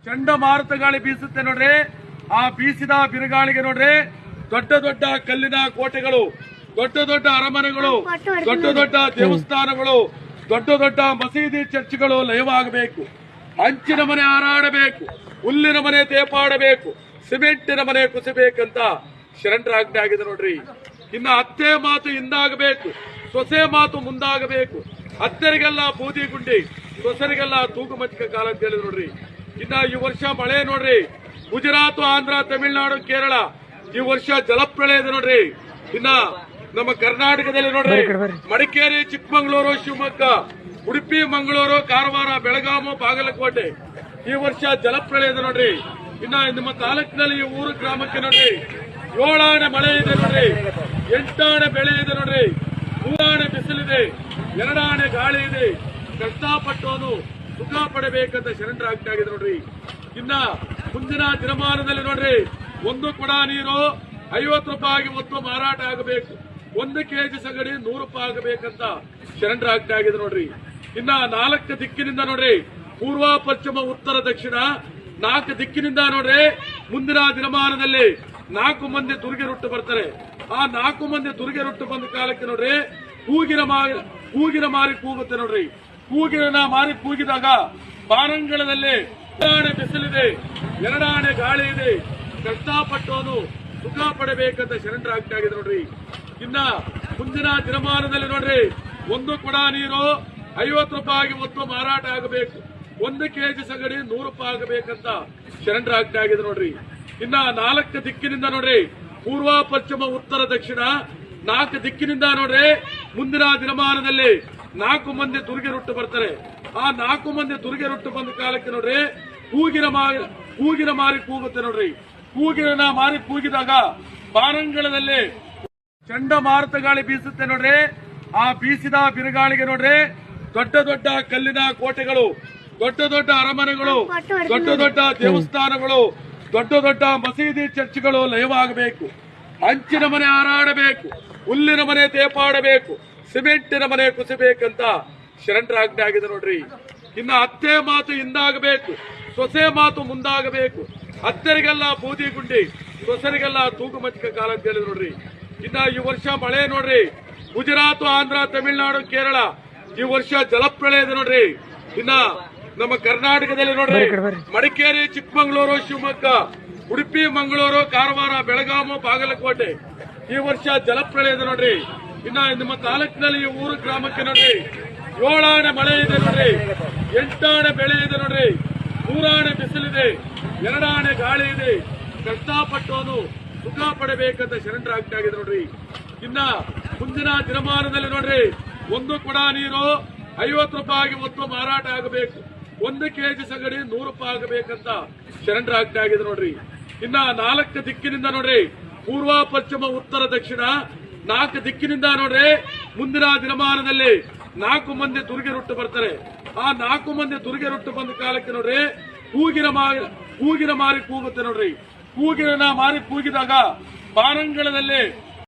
ಚಂಡಮಾರುತ ಗಾಳಿ ಬೀಸುತ್ತೆ ನೋಡ್ರಿ. ಆ ಬೀಸಿದ ಬಿರುಗಾಳಿಗೆ ನೋಡ್ರಿ ದೊಡ್ಡ ದೊಡ್ಡ ಕಲ್ಲಿನ ಕೋಟೆಗಳು, ದೊಡ್ಡ ದೊಡ್ಡ ಅರಮನೆಗಳು, ದೊಡ್ಡ ದೊಡ್ಡ ದೇವಸ್ಥಾನಗಳು, ದೊಡ್ಡ ದೊಡ್ಡ ಮಸೀದಿ ಚರ್ಚ್ಗಳು ಲಯವಾಗಬೇಕು. ಹಂಚಿನ ಮನೆ ಹಾರಾಡಬೇಕು, ಹುಲ್ಲಿನ ಮನೆ ತೇಪಾಡಬೇಕು, ಸಿಮೆಂಟಿನ ಮನೆ ಕುಸಿಬೇಕಂತ ಶರಣರಾಜ್ಞೆ ಆಗಿದೆ ನೋಡ್ರಿ. ಇನ್ನು ಅತ್ತೆ ಮಾತು ಹಿಂದಾಗಬೇಕು, ಸೊಸೆ ಮಾತು ಮುಂದಾಗಬೇಕು. ಅತ್ತೆರಿಗೆಲ್ಲ ಬೂದಿ ಗುಂಡಿ, ಸೊಸರಿಗೆಲ್ಲ ತೂಗುಮತಿಕ ಕಾಲ ಅಂತ ಹೇಳಿದ್ರು ನೋಡ್ರಿ. ಇನ್ನ ಈ ವರ್ಷ ಮಳೆ ನೋಡ್ರಿ, ಗುಜರಾತ್, ಆಂಧ್ರ, ತಮಿಳುನಾಡು, ಕೇರಳ ಈ ವರ್ಷ ಜಲಪ್ರಳಯ ಇದೆ ನೋಡ್ರಿ. ಇನ್ನ ನಮ್ಮ ಕರ್ನಾಟಕದಲ್ಲಿ ನೋಡ್ರಿ ಮಡಿಕೇರಿ, ಚಿಕ್ಕಮಗಳೂರು, ಶಿವಮೊಗ್ಗ, ಉಡುಪಿ, ಮಂಗಳೂರು, ಕಾರವಾರ, ಬೆಳಗಾವಿ, ಬಾಗಲಕೋಟೆ ಈ ವರ್ಷ ಜಲಪ್ರಳಯ ಇದೆ ನೋಡ್ರಿ. ಇನ್ನ ನಿಮ್ಮ ತಾಲೂಕಿನಲ್ಲಿ ಈ ಊರು ಗ್ರಾಮಕ್ಕೆ ನೋಡ್ರಿ 7 ಆಣೆ ಮಳೆ ಇದೆ ನೋಡ್ರಿ, 8 ಆಣೆ ಬೆಳೆ ಇದೆ ನೋಡ್ರಿ, 3 ಆಣೆ ಬಿಸಿಲಿದೆ, 2 ಆಣೆ ಗಾಳಿ ಇದೆ. ಕಷ್ಟಪಟ್ಟವನು ಸುಖ ಪಡಬೇಕಂತ ಶರಣರಾಜ್ಞೆ ಆಗಿದೆ ನೋಡ್ರಿ. ಇನ್ನ ಮುಂದಿನ ದಿನಮಾನದಲ್ಲಿ ನೋಡ್ರಿ 1 ಕೊಡ ನೀರು 50 ರೂಪಾಯಿಗೆ ಒತ್ತು ಮಾರಾಟ ಆಗಬೇಕು, 1 ಕೆಜಿ ಸಗಣಿ 100 ರೂಪಾಯಿ ಆಗಬೇಕಂತ ಶರಣರಾಜ್ಞೆ ಆಗಿದೆ ನೋಡ್ರಿ. ಇನ್ನ 4 ದಿಕ್ಕಿನಿಂದ ನೋಡ್ರಿ, ಪೂರ್ವ, ಪಶ್ಚಿಮ, ಉತ್ತರ, ದಕ್ಷಿಣ 4 ದಿಕ್ಕಿನಿಂದ ನೋಡ್ರಿ ಮುಂದಿನ ದಿನಮಾನದಲ್ಲಿ 4 ಮಂದಿ ತುರಿಗೆ ರುಟ್ಟು ಬರ್ತಾರೆ. ಆ 4 ಮಂದಿ ತುರಿಗೆ ರುಟ್ಟು ಬಂದ ಕಾಲಕ್ಕೆ ನೋಡ್ರಿ ಕೂಗಿನ ಮಾರಿ ಕೂಗುತ್ತೆ ನೋಡ್ರಿ. ಕೂಗಿನ ಮಾರಿ ಕೂಗಿದಾಗ ಬಾರಂಗಳದಲ್ಲಿ 2 ಆಣೆ ಬಿಸಿಲಿದೆ, 2 ಆಣೆ ಗಾಳಿ ಇದೆ. ಕಷ್ಟಪಟ್ಟವನು ಸುಖ ಪಡಬೇಕಂತ ಶರಣರಾಜ್ಞೆ ಆಗಿದೆ ನೋಡ್ರಿ. ಇನ್ನ ಮುಂದಿನ ದಿನಮಾನದಲ್ಲಿ ನೋಡ್ರಿ 1 ಕೊಡ ನೀರು 50 ರೂಪಾಯಿಗೆ ಒತ್ತು ಮಾರಾಟ ಆಗಬೇಕು, 1 ಕೆಜಿ ಸಗಣಿ 100 ರೂಪಾಯಿ ಆಗಬೇಕಂತ ಶರಣರಾಜ್ಞೆ ಆಗಿದೆ ನೋಡ್ರಿ. ಇನ್ನ 4 ದಿಕ್ಕಿನಿಂದ ನೋಡ್ರಿ, ಪೂರ್ವ, ಪಶ್ಚಿಮ, ಉತ್ತರ, ದಕ್ಷಿಣ 4 ದಿಕ್ಕಿನಿಂದ ನೋಡ್ರಿ ಮುಂದಿನ ದಿನಮಾನದಲ್ಲಿ 4 ಮಂದಿ ತುರಿಗೆ ರುಟ್ಟು ಬರ್ತಾರೆ. ಆ 4 ಮಂದಿ ತುರಿಗೆ ರುಟ್ಟು ಬಂದ ಕಾಲಕ್ಕೆ ನೋಡ್ರಿ ಕೂಗಿನ ಮಾರಿ ಕೂಗುತ್ತೆ ನೋಡ್ರಿ. ಕೂಗಿನ ಮಾರಿ ಕೂಗಿದಾಗ ಬಾರಂಗಳದಲ್ಲಿ ಚಂಡಮಾರುತ ಗಾಳಿ ಬೀಸುತ್ತೆ ನೋಡ್ರಿ. ಆ ಬೀಸಿದ ಬಿರುಗಾಳಿಗೆ ನೋಡ್ರಿ ದೊಡ್ಡ ದೊಡ್ಡ ಕಲ್ಲಿನ ಕೋಟೆಗಳು, ದೊಡ್ಡ ದೊಡ್ಡ ಅರಮನೆಗಳು, ದೊಡ್ಡ ದೊಡ್ಡ ದೇವಸ್ಥಾನಗಳು, ದೊಡ್ಡ ದೊಡ್ಡ ಮಸೀದಿ ಚರ್ಚ್ಗಳು ಲಯವಾಗಬೇಕು. ಹಂಚಿನ ಮನೆ ಹಾರಾಡಬೇಕು, ಹುಲ್ಲಿನ ಮನೆ ತೇಪಾಡಬೇಕು, ಸಿಮೆಂಟಿನ ಮನೆ ಕುಸಿಬೇಕಂತ ಶರಣರಾಜ್ಞೆ ಆಗಿದೆ ನೋಡ್ರಿ. ಇನ್ನ ಅತ್ತೆ ಮಾತು ಹಿಂದಾಗಬೇಕು, ಸೊಸೆ ಮಾತು ಮುಂದಾಗಬೇಕು. ಅತ್ತೆರಿಗೆಲ್ಲ ಬೂದಿ ಗುಂಡಿ, ಸೊಸರಿಗೆಲ್ಲ ತೂಗುಮತಿಕ ಕಾಲ ಅಂತ ಹೇಳಿದ್ರು ನೋಡ್ರಿ. ಇನ್ನ ಈ ವರ್ಷ ಮಳೆ ನೋಡ್ರಿ, ಗುಜರಾತ್, ಆಂಧ್ರ, ತಮಿಳುನಾಡು, ಕೇರಳ ಈ ವರ್ಷ ಜಲಪ್ರಳಯ ಇದೆ ನೋಡ್ರಿ. ಇನ್ನ ನಮ್ಮ ಕರ್ನಾಟಕದಲ್ಲಿ ನೋಡ್ರಿ ಮಡಿಕೇರಿ, ಚಿಕ್ಕಮಗಳೂರು, ಶಿವಮೊಗ್ಗ, ಉಡುಪಿ, ಮಂಗಳೂರು, ಕಾರವಾರ, ಬೆಳಗಾವಿ, ಬಾಗಲಕೋಟೆ ಈ ವರ್ಷ ಜಲಪ್ರಳಯ ಇದೆ ನೋಡ್ರಿ. ಇನ್ನ ನಿಮ್ಮ ತಾಲೂಕಿನಲ್ಲಿ ಈ ಊರು ಗ್ರಾಮಕ್ಕೆ ನೋಡ್ರಿ 7 ಆಣೆ ಮಳೆ ಇದೆ ನೋಡ್ರಿ, 8 ಆಣೆ ಬೆಳೆ ಇದೆ ನೋಡ್ರಿ, 3 ಆಣೆ ಬಿಸಿಲಿದೆ, 2 ಆಣೆ ಗಾಳಿ ಇದೆ. ಕಷ್ಟಪಟ್ಟವನು ಸುಖ ಪಡಬೇಕಂತ ಶರಣರಾಜ್ಞೆ ಆಗಿದೆ ನೋಡ್ರಿ. ಇನ್ನ ಮುಂದಿನ ದಿನಮಾನದಲ್ಲಿ ನೋಡ್ರಿ 1 ಕೊಡ ನೀರು 50 ರೂಪಾಯಿಗೆ ಒತ್ತು ಮಾರಾಟ ಆಗಬೇಕು, 1 ಕೆಜಿ ಸಗಣಿ 100 ರೂಪಾಯಿ ಆಗಬೇಕಂತ ಶರಣರಾಜ್ಞೆ ಆಗಿದೆ ನೋಡ್ರಿ. ಇನ್ನ 4 ದಿಕ್ಕಿನಿಂದ ನೋಡ್ರಿ, ಪೂರ್ವ, ಪಶ್ಚಿಮ, ಉತ್ತರ, ದಕ್ಷಿಣ 4 ದಿಕ್ಕಿನಿಂದ ನೋಡ್ರಿ ಮುಂದಿನ ದಿನಮಾನದಲ್ಲಿ 4 ಮಂದಿ ತುರಿಗೆ ರುಟ್ಟು ಬರ್ತಾರೆ. ಆ 4 ಮಂದಿ ತುರಿಗೆ ರುಟ್ಟು ಬಂದ ಕಾಲಕ್ಕೆ ನೋಡ್ರಿ ಕೂಗಿನ ಮಾರಿ ಕೂಗುತ್ತೆ ನೋಡ್ರಿ. ಕೂಗಿನ ಮಾರಿ ಕೂಗಿದಾಗ ಬಾರಂಗಳದಲ್ಲಿ